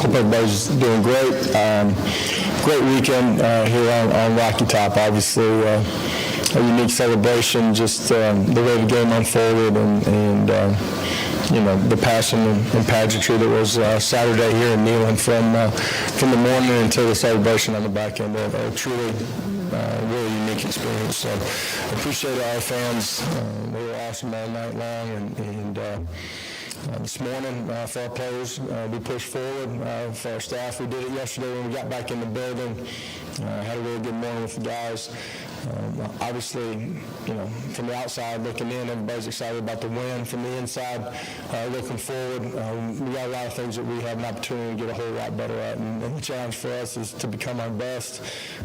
Hope everybody's doing great. Great weekend here on Rocky Top. Obviously, a unique celebration, just the way the game unfolded and the passion and pageantry that was Saturday here in Neyland from the morning until the celebration on the back end. A truly really unique experience. So I appreciate our fans. They were awesome all night long, and this morning, for our players, we pushed forward. For our staff, we did it yesterday when we got back in the building. Had a really good morning with the guys. Obviously, from the outside looking in, everybody's excited about the win. From the inside, looking forward, we got a lot of things that we have an opportunity to get a whole lot better at. And the challenge for us is to become our best.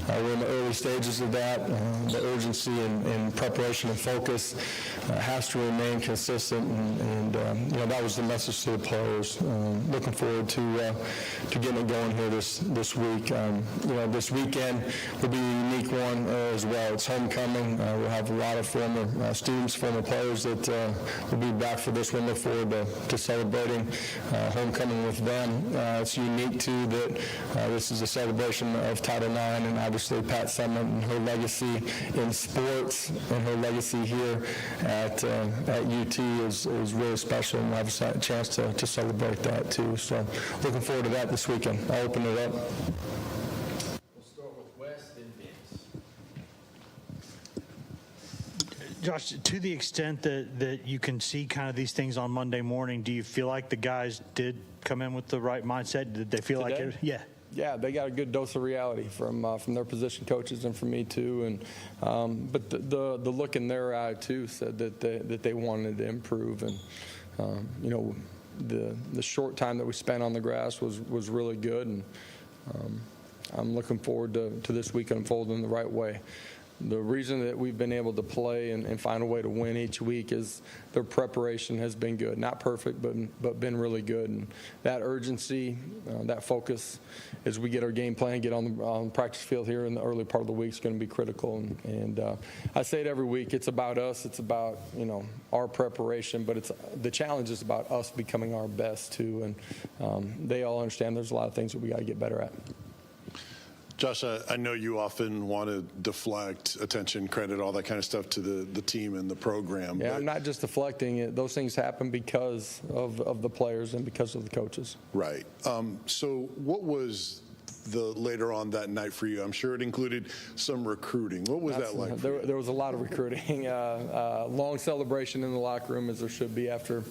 We're in the early stages of that. The urgency and preparation and focus has to remain consistent. And that was the message to the players. Looking forward to getting it going here this week. This weekend will be a unique one as well. It's homecoming. We'll have a lot of former students, former players that will be back for this one. Look forward to celebrating homecoming with them. It's unique, too, that this is a celebration of Title IX, and obviously Pat Summitt and her legacy in sports and her legacy here at UT is really special, and we'll have a chance to celebrate that, too. So looking forward to that this weekend. I'll open it up. Josh, to the extent that you can see kind of these things on Monday morning, do you feel like the guys did come in with the right mindset? Did they feel Today? like it? Yeah. Yeah, they got a good dose of reality from their position coaches and from me too. And but the look in their eye too said that they wanted to improve. And the short time that we spent on the grass was really good. And I'm looking forward to this week unfolding the right way. The reason that we've been able to play and find a way to win each week is their preparation has been good. Not perfect, but been really good. And that urgency, that focus as we get our game plan, get on the practice field here in the early part of the week is going to be critical. And I say it every week. It's about us. It's about, our preparation. But the challenge is about us becoming our best, too. And they all understand there's a lot of things that we got to get better at. Josh, I know you often want to deflect attention, credit, all that kind of stuff to the team and the program. Yeah, I'm not just deflecting it. Those things happen because of the players and because of the coaches. Right. So what was later on that night for you? I'm sure it included some recruiting. What was that like? There was a lot of recruiting. Long celebration in the locker room, as there should be after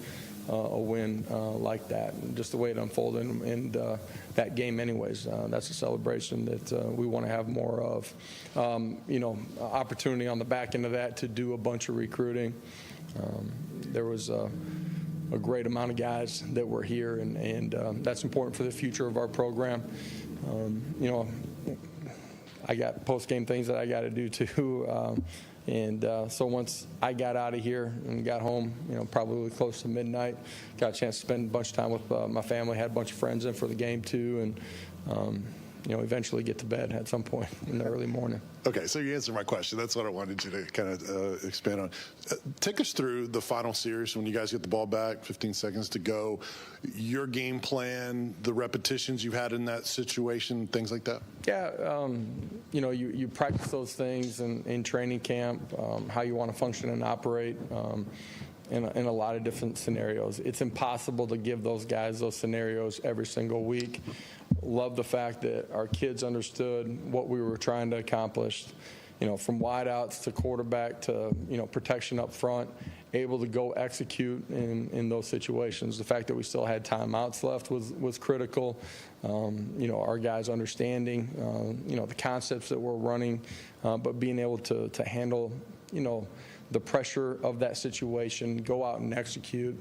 a win like that, and just the way it unfolded and that game anyways. That's a celebration that we want to have more of. Opportunity on the back end of that to do a bunch of recruiting. There was a great amount of guys that were here, and that's important for the future of our program. I got post-game things that I got to do too. So once I got out of here and got home, probably close to midnight, got a chance to spend a bunch of time with my family, had a bunch of friends in for the game too, and eventually get to bed at some point in the early morning. Okay, so you answered my question. That's what I wanted you to kind of expand on. Take us through the final series when you guys get the ball back, 15 seconds to go, your game plan, the repetitions you had in that situation, things like that. Yeah, you practice those things in training camp, how you want to function and operate in a lot of different scenarios. It's impossible to give those guys those scenarios every single week. Love the fact that our kids understood what we were trying to accomplish, from wideouts to quarterback to, protection up front, able to go execute in those situations. The fact that we still had timeouts left was critical. Our guys understanding, the concepts that we're running, but being able to handle, the pressure of that situation, go out and execute.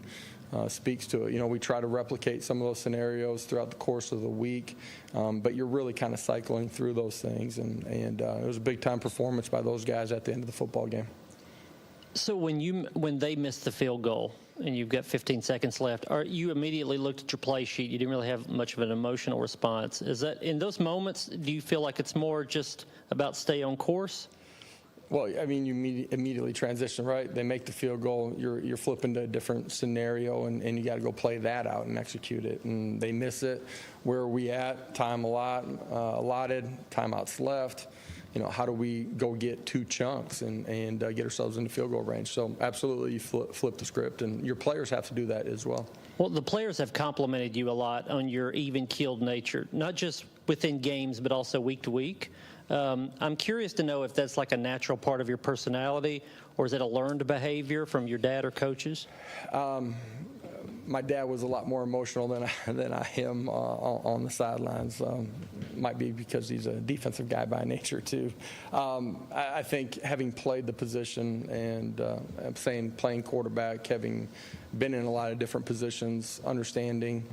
Speaks to it. We try to replicate some of those scenarios throughout the course of the week, but you're really kind of cycling through those things, and it was a big-time performance by those guys at the end of the football game. So when they missed the field goal and you've got 15 seconds left, you immediately looked at your play sheet. You didn't really have much of an emotional response. Is that in those moments, do you feel like it's more just about stay on course? Well, I mean, you immediately transition, right? They make the field goal. You're flipping to a different scenario, and you got to go play that out and execute it. And they miss it. Where are we at? Time allotted, timeouts left. You know, how do we go get 2 chunks and get ourselves into field goal range? So absolutely, you flip the script, and your players have to do that as well. Well, the players have complimented you a lot on your even-keeled nature, not just within games, but also week to week. I'm curious to know if that's like a natural part of your personality, or is it a learned behavior from your dad or coaches? My dad was a lot more emotional than I am on the sidelines. Might be because he's a defensive guy by nature too. I think having played the position, and I'm saying playing quarterback, having been in a lot of different positions, understanding.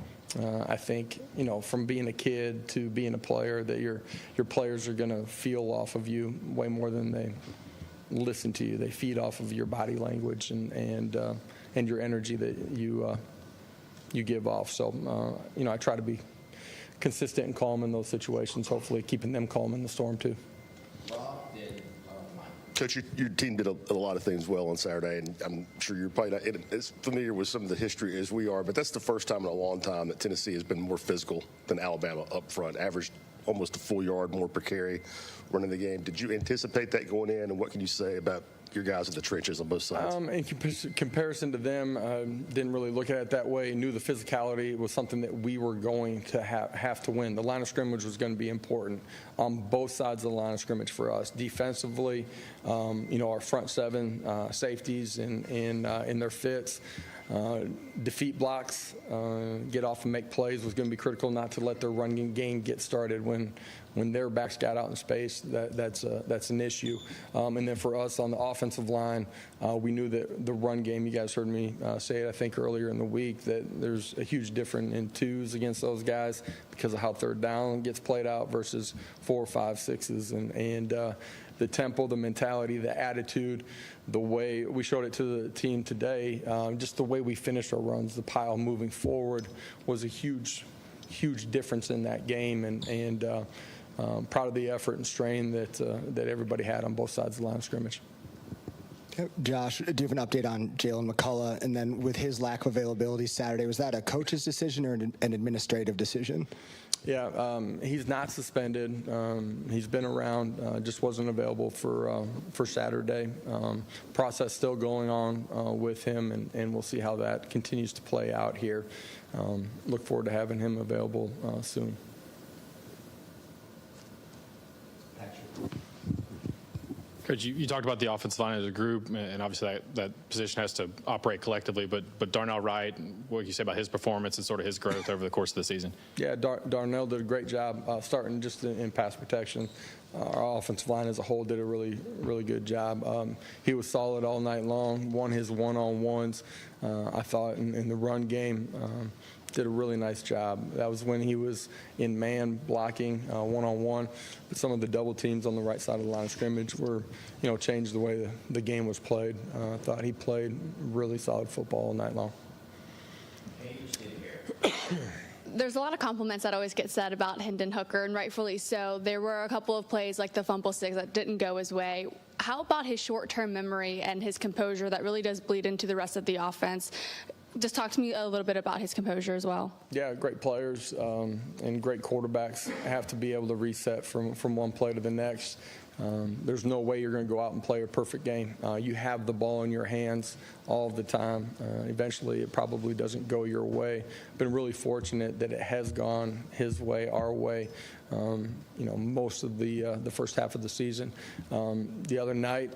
I think, you know, from being a kid to being a player, that your players are going to feel off of you way more than they listen to you. They feed off of your body language and your energy that you give off. So, you know, I try to be consistent and calm in those situations, hopefully keeping them calm in the storm too. Coach, your team did a lot of things well on Saturday, and I'm sure you're probably not as familiar with some of the history as we are, but that's the first time in a long time that Tennessee has been more physical than Alabama up front, averaged almost a full yard more per carry running the game. Did you anticipate that going in, and what can you say about your guys in the trenches on both sides? In comparison to them, didn't really look at it that way. Knew the physicality was something that we were going to have to win. The line of scrimmage was going to be important on both sides of the line of scrimmage for us. Defensively, you know, our front 7 safeties in their fits. Defeat blocks, get off and make plays was going to be critical. Not to let their running game get started when their backs got out in space. That's an issue. And then for us on the offensive line, we knew that the run game. You guys heard me say it, I think, earlier in the week, that there's a huge difference in 2s against those guys because of how third down gets played out versus 4, 5, 6s, and the tempo, the mentality, the attitude, the way we showed it to the team today, just the way we finished our runs, the pile moving forward was a huge difference in that game, and proud of the effort and strain that everybody had on both sides of the line of scrimmage. Josh, do you have an update on Jalen McCullough? And then with his lack of availability Saturday, was that a coach's decision or an administrative decision? Yeah, he's not suspended. He's been around, just wasn't available for Saturday. Process still going on with him, and we'll see how that continues to play out here. Look forward to having him available soon. Coach, you talked about the offensive line as a group, and obviously that position has to operate collectively, but Darnell Wright, what can you say about his performance and sort of his growth over the course of the season? Yeah, Darnell did a great job starting just in pass protection. Our offensive line as a whole did a really, really good job. He was solid all night long, won his one-on-ones. I thought in the run game, did a really nice job. That was when he was in man blocking one-on-one. But some of the double teams on the right side of the line of scrimmage were, changed the way the game was played. I thought he played really solid football all night long. There's a lot of compliments that always get said about Hendon Hooker, and rightfully so. There were a couple of plays like the fumble six that didn't go his way. How about his short-term memory and his composure that really does bleed into the rest of the offense? Just talk to me a little bit about his composure as well. Yeah, great players and great quarterbacks have to be able to reset from one play to the next. There's no way you're going to go out and play a perfect game. You have the ball in your hands all the time. Eventually, it probably doesn't go your way. Been really fortunate that it has gone his way, our way. Most of the first half of the season. The other night,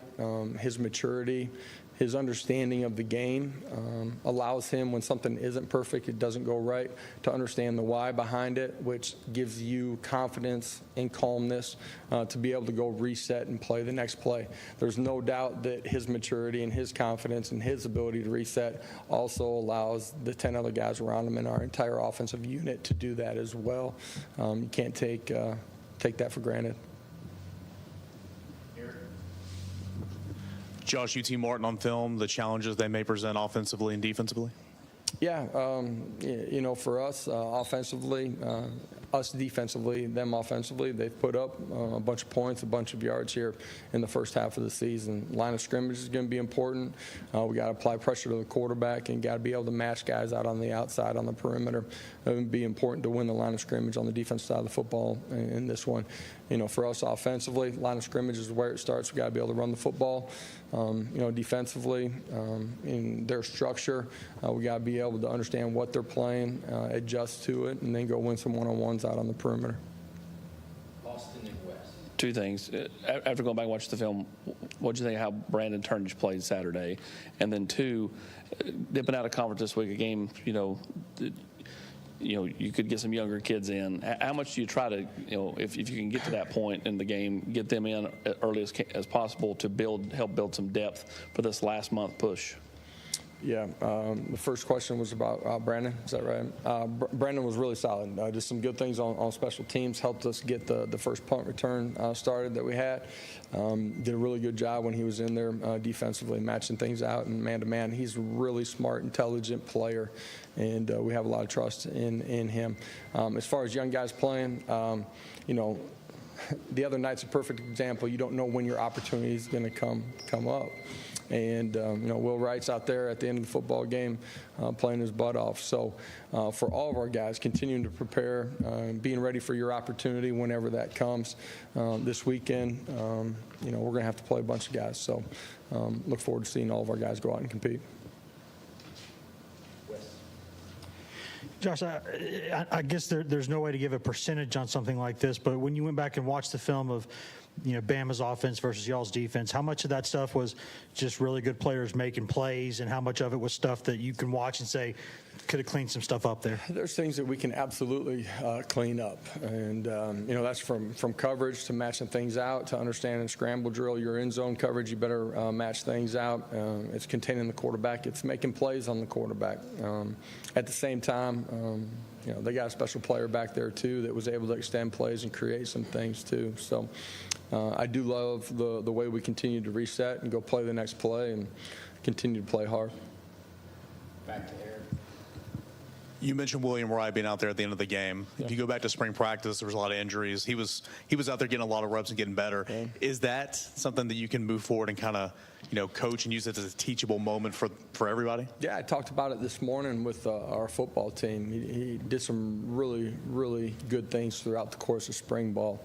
his maturity, his understanding of the game allows him, when something isn't perfect, it doesn't go right, to understand the why behind it, which gives you confidence and calmness to be able to go reset and play the next play. There's no doubt that his maturity and his confidence and his ability to reset also allows the 10 other guys around him and our entire offensive unit to do that as well. You can't take that for granted. Josh, UT Martin on film, the challenges they may present offensively and defensively? Yeah, for us offensively, us defensively, them offensively, they've put up a bunch of points, a bunch of yards here in the first half of the season. Line of scrimmage is going to be important. We got to apply pressure to the quarterback and got to be able to match guys out on the outside on the perimeter. It would be important to win the line of scrimmage on the defensive side of the football in this one. For us offensively, line of scrimmage is where it starts. We got to be able to run the football. Defensively, in their structure, we got to be able to understand what they're playing, adjust to it, and then go win some one-on-ones out on the perimeter. Austin and West. Two things. After going back and watching the film, what did you think of how Brandon Turnage played Saturday? And then two, dipping out of conference this week, a game, you could get some younger kids in. How much do you try to, if you can get to that point in the game, get them in early as possible to help build some depth for this last month push? Yeah, the first question was about Brandon. Is that right? Brandon was really solid. Did some good things on special teams. Helped us get the first punt return started that we had. Did a really good job when he was in there defensively, matching things out and man-to-man. He's a really smart, intelligent player, and we have a lot of trust in him. As far as young guys playing, the other night's a perfect example. You don't know when your opportunity is going to come up. And, Will Wright's out there at the end of the football game playing his butt off. So for all of our guys, continuing to prepare, being ready for your opportunity whenever that comes. This weekend, we're going to have to play a bunch of guys. So look forward to seeing all of our guys go out and compete. Josh, I guess there's no way to give a percentage on something like this, but when you went back and watched the film of Bama's offense versus y'all's defense, how much of that stuff was just really good players making plays, and how much of it was stuff that you can watch and say could have cleaned some stuff up there? There's things that we can absolutely clean up, and that's from coverage to matching things out to understanding scramble drill. Your end zone coverage, you better match things out. It's containing the quarterback. It's making plays on the quarterback. At the same time, they got a special player back there too that was able to extend plays and create some things too. So I do love the way we continue to reset and go play the next play and continue to play hard. Back to Eric. You mentioned William Wright being out there at the end of the game. Yeah. If you go back to spring practice, there was a lot of injuries. He was out there getting a lot of reps and getting better. Yeah. Is that something that you can move forward and kind of coach and use it as a teachable moment for everybody? Yeah, I talked about it this morning with our football team. He did some really, really good things throughout the course of spring ball.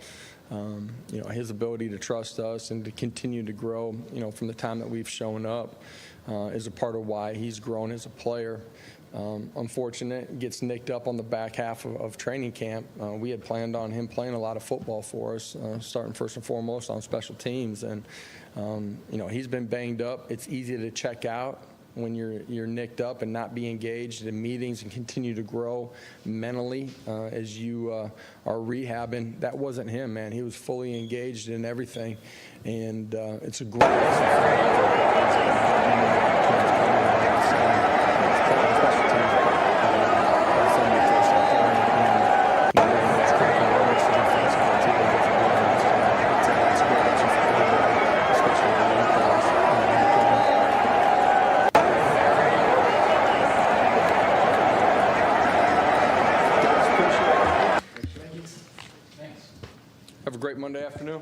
His ability to trust us and to continue to grow, from the time that we've shown up is a part of why he's grown as a player. Unfortunate, gets nicked up on the back half of training camp. We had planned on him playing a lot of football for us, starting first and foremost on special teams. And, he's been banged up. It's easy to check out when you're nicked up and not be engaged in meetings and continue to grow mentally as you are rehabbing. That wasn't him, man. He was fully engaged in everything. And it's a great lesson Have a great Monday afternoon.